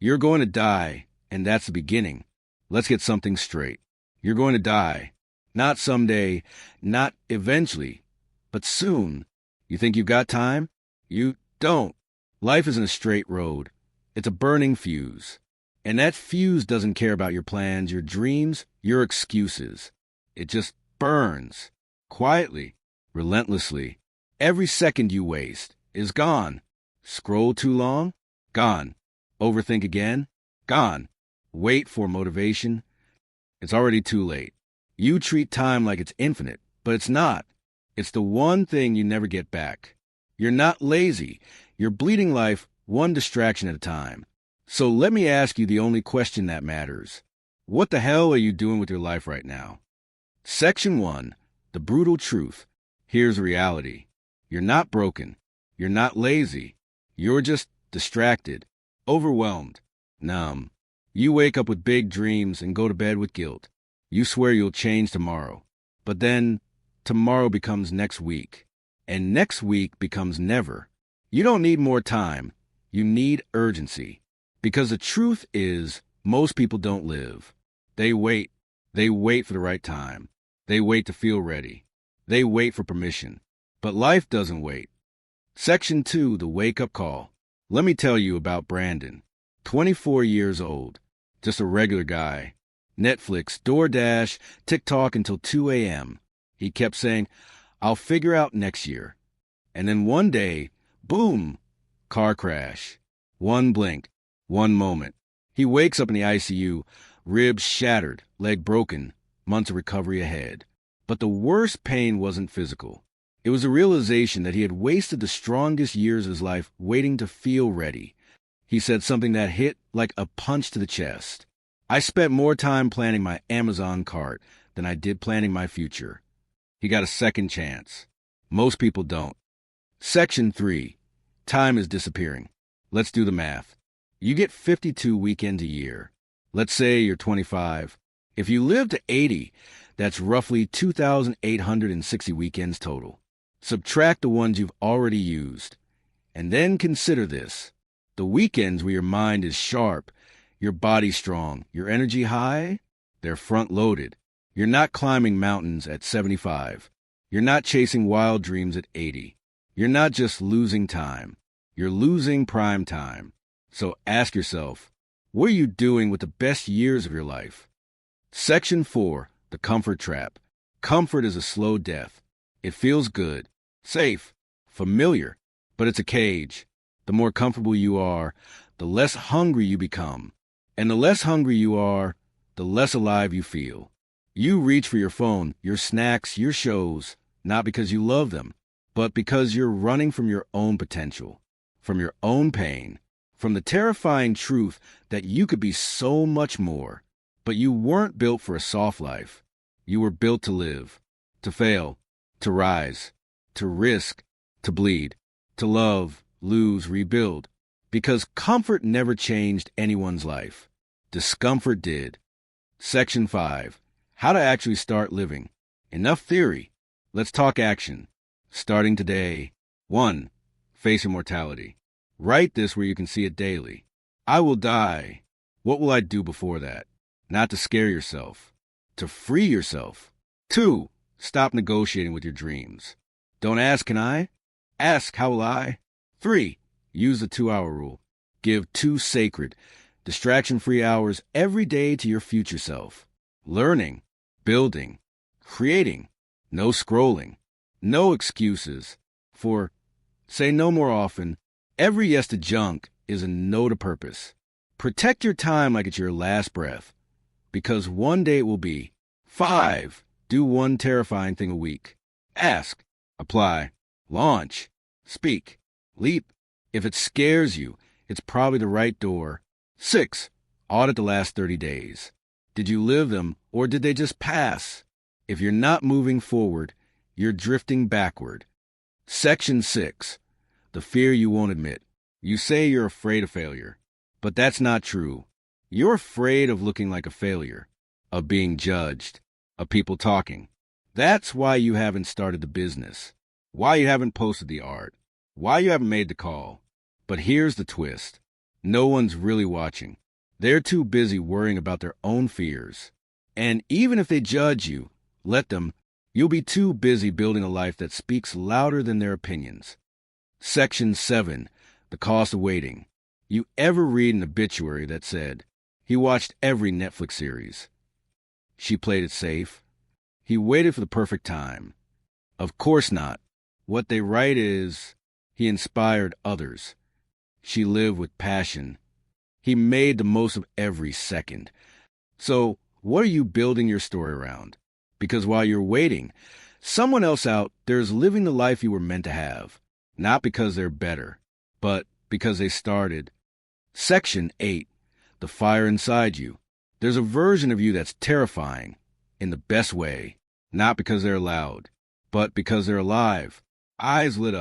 You're going to die, and that's the beginning. Let's get something straight. You're going to die. Not someday, not eventually, but soon. You think you've got time? You don't. Life isn't a straight road. It's a burning fuse. And that fuse doesn't care about your plans, your dreams, your excuses. It just burns. Quietly, relentlessly. Every second you waste is gone. Scroll too long? Gone. Overthink again? Gone. Wait for motivation? It's already too late. You treat time like it's infinite, but it's not. It's the one thing you never get back. You're not lazy. You're bleeding life one distraction at a time. So let me ask you the only question that matters. What the hell are you doing with your life right now? Section 1, the brutal truth. Here's reality. You're not broken. You're not lazy. You're just distracted, overwhelmed, numb. You wake up with big dreams and go to bed with guilt. You swear you'll change tomorrow. But then tomorrow becomes next week. And next week becomes never. You don't need more time. You need urgency. Because the truth is, most people don't live. They wait. They wait for the right time. They wait to feel ready. They wait for permission. But life doesn't wait. Section 2, the wake-up call. Let me tell you about Brandon. 24 years old. Just a regular guy. Netflix, DoorDash, TikTok until 2 a.m. He kept saying, I'll figure out next year. And then one day, boom, car crash. One blink, one moment. He wakes up in the ICU, ribs shattered, leg broken, months of recovery ahead. But the worst pain wasn't physical. It was a realization that he had wasted the strongest years of his life waiting to feel ready. He said something that hit like a punch to the chest. I spent more time planning my Amazon cart than I did planning my future. He got a second chance. Most people don't. Section 3. Time is disappearing. Let's do the math. You get 52 weekends a year. Let's say you're 25. If you live to 80, that's roughly 2,860 weekends total. Subtract the ones you've already used. And then consider this. The weekends where your mind is sharp, your body strong, your energy high, they're front-loaded. You're not climbing mountains at 75. You're not chasing wild dreams at 80. You're not just losing time. You're losing prime time. So ask yourself, what are you doing with the best years of your life? Section 4, the comfort trap. Comfort is a slow death. It feels good, safe, familiar, but it's a cage. The more comfortable you are, the less hungry you become. And the less hungry you are, the less alive you feel. You reach for your phone, your snacks, your shows, not because you love them, but because you're running from your own potential, from your own pain, from the terrifying truth that you could be so much more. But you weren't built for a soft life. You were built to live, to fail, to rise, to risk, to bleed, to love, lose, rebuild. Because comfort never changed anyone's life. Discomfort did. Section 5. How to actually start living. Enough theory. Let's talk action. Starting today. 1. Face your mortality. Write this where you can see it daily. I will die. What will I do before that? Not to scare yourself. To free yourself. 2. Stop negotiating with your dreams. Don't ask, can I? Ask, how will I? 3. Use the 2-hour rule. Give 2 sacred, distraction-free hours every day to your future self. Learning, building, creating. No scrolling. No excuses. Say no more often. Every yes to junk is a no to purpose. Protect your time like it's your last breath. Because one day it will be. 5. Do one terrifying thing a week. Ask. Apply. Launch. Speak. Leap. If it scares you, it's probably the right door. 6. Audit the last 30 days. Did you live them, or did they just pass? If you're not moving forward, you're drifting backward. Section 6. The fear you won't admit. You say you're afraid of failure, but that's not true. You're afraid of looking like a failure, of being judged, of people talking. That's why you haven't started the business, why you haven't posted the art, why you haven't made the call. But here's the twist. No one's really watching. They're too busy worrying about their own fears. And even if they judge you, let them. You'll be too busy building a life that speaks louder than their opinions. Section 7. The cost of waiting. You ever read an obituary that said, he watched every Netflix series? She played it safe. He waited for the perfect time. Of course not. What they write is, he inspired others. She lived with passion. He made the most of every second. So, what are you building your story around? Because while you're waiting, someone else out there is living the life you were meant to have. Not because they're better, but because they started. Section 8. The fire inside you. There's a version of you that's terrifying, in the best way. Not because they're loud, but because they're alive. Eyes lit up.